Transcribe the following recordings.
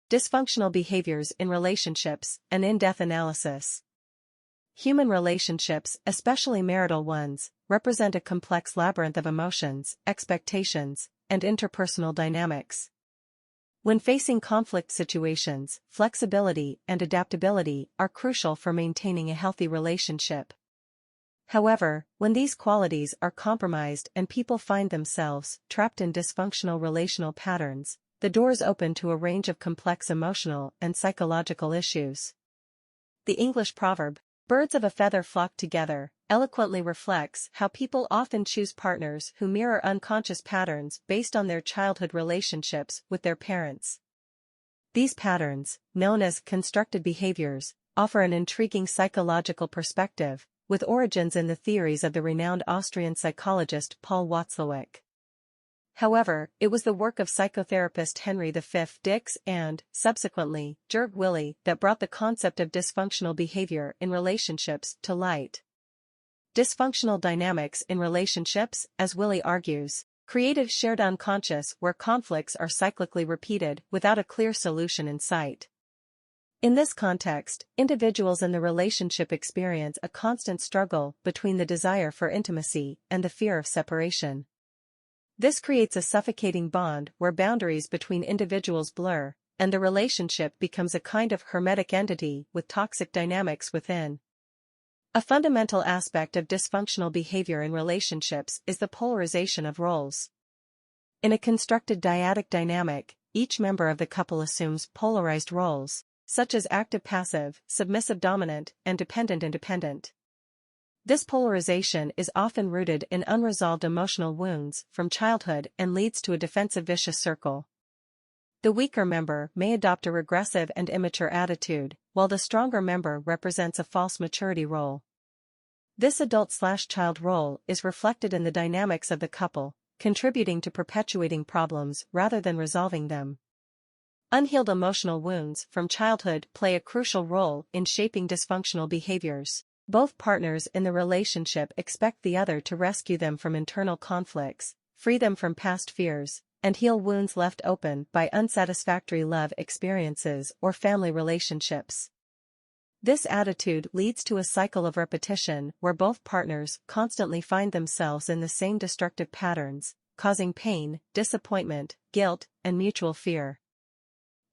Dysfunctional behaviors in relationships, an in-depth analysis. Human relationships, especially marital ones, represent a complex labyrinth of emotions, expectations, and interpersonal dynamics. When facing conflict situations, flexibility and adaptability are crucial for maintaining a healthy relationship. However, when these qualities are compromised and people find themselves trapped in dysfunctional relational patterns, the doors open to a range of complex emotional and psychological issues. The English proverb, "Birds of a feather flock together," eloquently reflects how people often choose partners who mirror unconscious patterns based on their childhood relationships with their parents. These patterns, known as constructed behaviors, offer an intriguing psychological perspective, with origins in the theories of the renowned Austrian psychologist Paul Watzlawick. However, it was the work of psychotherapist Henry V. Dix and, subsequently, Gerd Willi that brought the concept of dysfunctional behavior in relationships to light. Dysfunctional dynamics in relationships, as Willi argues, create a shared unconscious where conflicts are cyclically repeated without a clear solution in sight. In this context, individuals in the relationship experience a constant struggle between the desire for intimacy and the fear of separation. This creates a suffocating bond where boundaries between individuals blur, and the relationship becomes a kind of hermetic entity with toxic dynamics within. A fundamental aspect of dysfunctional behavior in relationships is the polarization of roles. In a constructed dyadic dynamic, each member of the couple assumes polarized roles, such as active-passive, submissive-dominant, and dependent-independent. This polarization is often rooted in unresolved emotional wounds from childhood and leads to a defensive vicious circle. The weaker member may adopt a regressive and immature attitude, while the stronger member represents a false maturity role. This adult/child role is reflected in the dynamics of the couple, contributing to perpetuating problems rather than resolving them. Unhealed emotional wounds from childhood play a crucial role in shaping dysfunctional behaviors. Both partners in the relationship expect the other to rescue them from internal conflicts, free them from past fears, and heal wounds left open by unsatisfactory love experiences or family relationships. This attitude leads to a cycle of repetition where both partners constantly find themselves in the same destructive patterns, causing pain, disappointment, guilt, and mutual fear.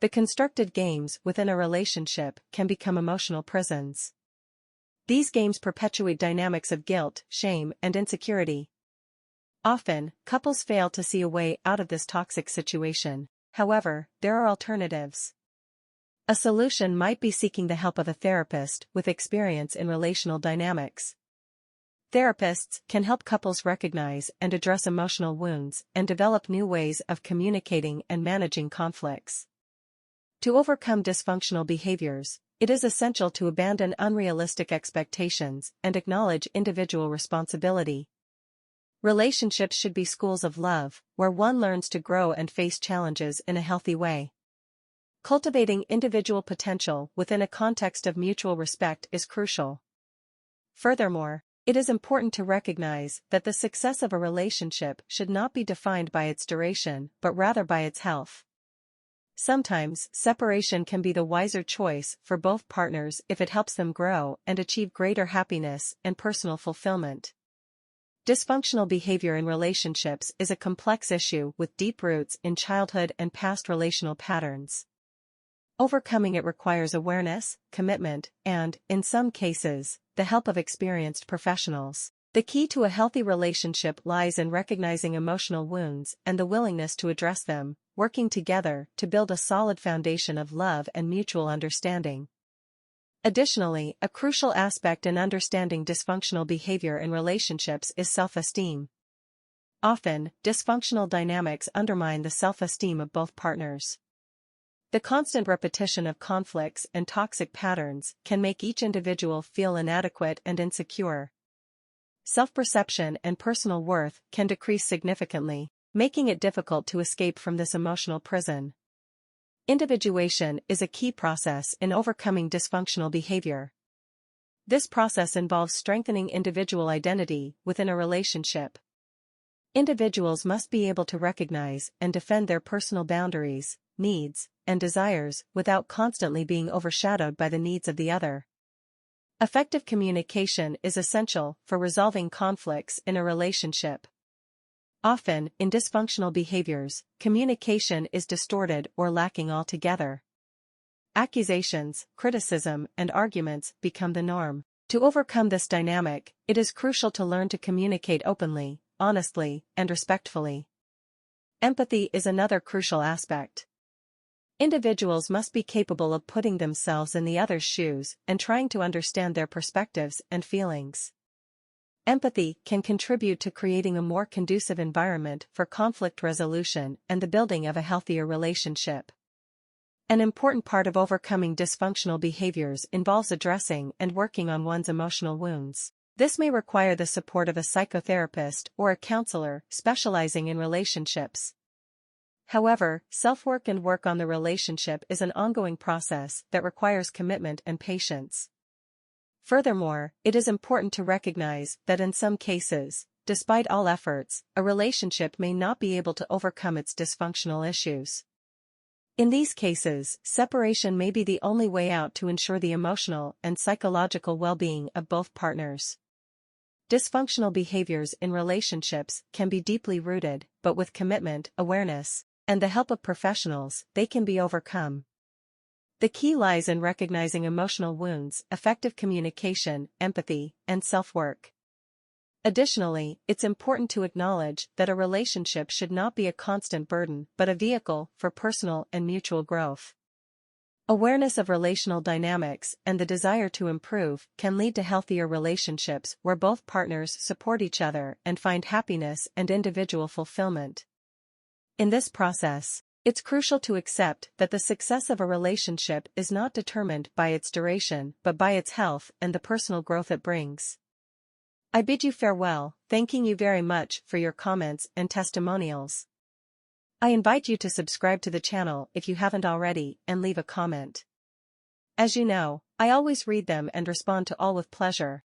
The constructed games within a relationship can become emotional prisons. These games perpetuate dynamics of guilt, shame, and insecurity. Often, couples fail to see a way out of this toxic situation. However, there are alternatives. A solution might be seeking the help of a therapist with experience in relational dynamics. Therapists can help couples recognize and address emotional wounds and develop new ways of communicating and managing conflicts. To overcome dysfunctional behaviors, it is essential to abandon unrealistic expectations and acknowledge individual responsibility. Relationships should be schools of love, where one learns to grow and face challenges in a healthy way. Cultivating individual potential within a context of mutual respect is crucial. Furthermore, it is important to recognize that the success of a relationship should not be defined by its duration but rather by its health. Sometimes, separation can be the wiser choice for both partners if it helps them grow and achieve greater happiness and personal fulfillment. Dysfunctional behavior in relationships is a complex issue with deep roots in childhood and past relational patterns. Overcoming it requires awareness, commitment, and, in some cases, the help of experienced professionals. The key to a healthy relationship lies in recognizing emotional wounds and the willingness to address them, working together to build a solid foundation of love and mutual understanding. Additionally, a crucial aspect in understanding dysfunctional behavior in relationships is self-esteem. Often, dysfunctional dynamics undermine the self-esteem of both partners. The constant repetition of conflicts and toxic patterns can make each individual feel inadequate and insecure. Self-perception and personal worth can decrease significantly, making it difficult to escape from this emotional prison. Individuation is a key process in overcoming dysfunctional behavior. This process involves strengthening individual identity within a relationship. Individuals must be able to recognize and defend their personal boundaries, needs, and desires without constantly being overshadowed by the needs of the other. Effective communication is essential for resolving conflicts in a relationship. Often, in dysfunctional behaviors, communication is distorted or lacking altogether. Accusations, criticism, and arguments become the norm. To overcome this dynamic, it is crucial to learn to communicate openly, honestly, and respectfully. Empathy is another crucial aspect. Individuals must be capable of putting themselves in the other's shoes and trying to understand their perspectives and feelings. Empathy can contribute to creating a more conducive environment for conflict resolution and the building of a healthier relationship. An important part of overcoming dysfunctional behaviors involves addressing and working on one's emotional wounds. This may require the support of a psychotherapist or a counselor specializing in relationships. However, self-work and work on the relationship is an ongoing process that requires commitment and patience. Furthermore, it is important to recognize that in some cases, despite all efforts, a relationship may not be able to overcome its dysfunctional issues. In these cases, separation may be the only way out to ensure the emotional and psychological well-being of both partners. Dysfunctional behaviors in relationships can be deeply rooted, but with commitment, awareness, and the help of professionals, they can be overcome. The key lies in recognizing emotional wounds, effective communication, empathy, and self-work. Additionally, it's important to acknowledge that a relationship should not be a constant burden but a vehicle for personal and mutual growth. Awareness of relational dynamics and the desire to improve can lead to healthier relationships where both partners support each other and find happiness and individual fulfillment. In this process, it's crucial to accept that the success of a relationship is not determined by its duration but by its health and the personal growth it brings. I bid you farewell, thanking you very much for your comments and testimonials. I invite you to subscribe to the channel if you haven't already and leave a comment. As you know, I always read them and respond to all with pleasure.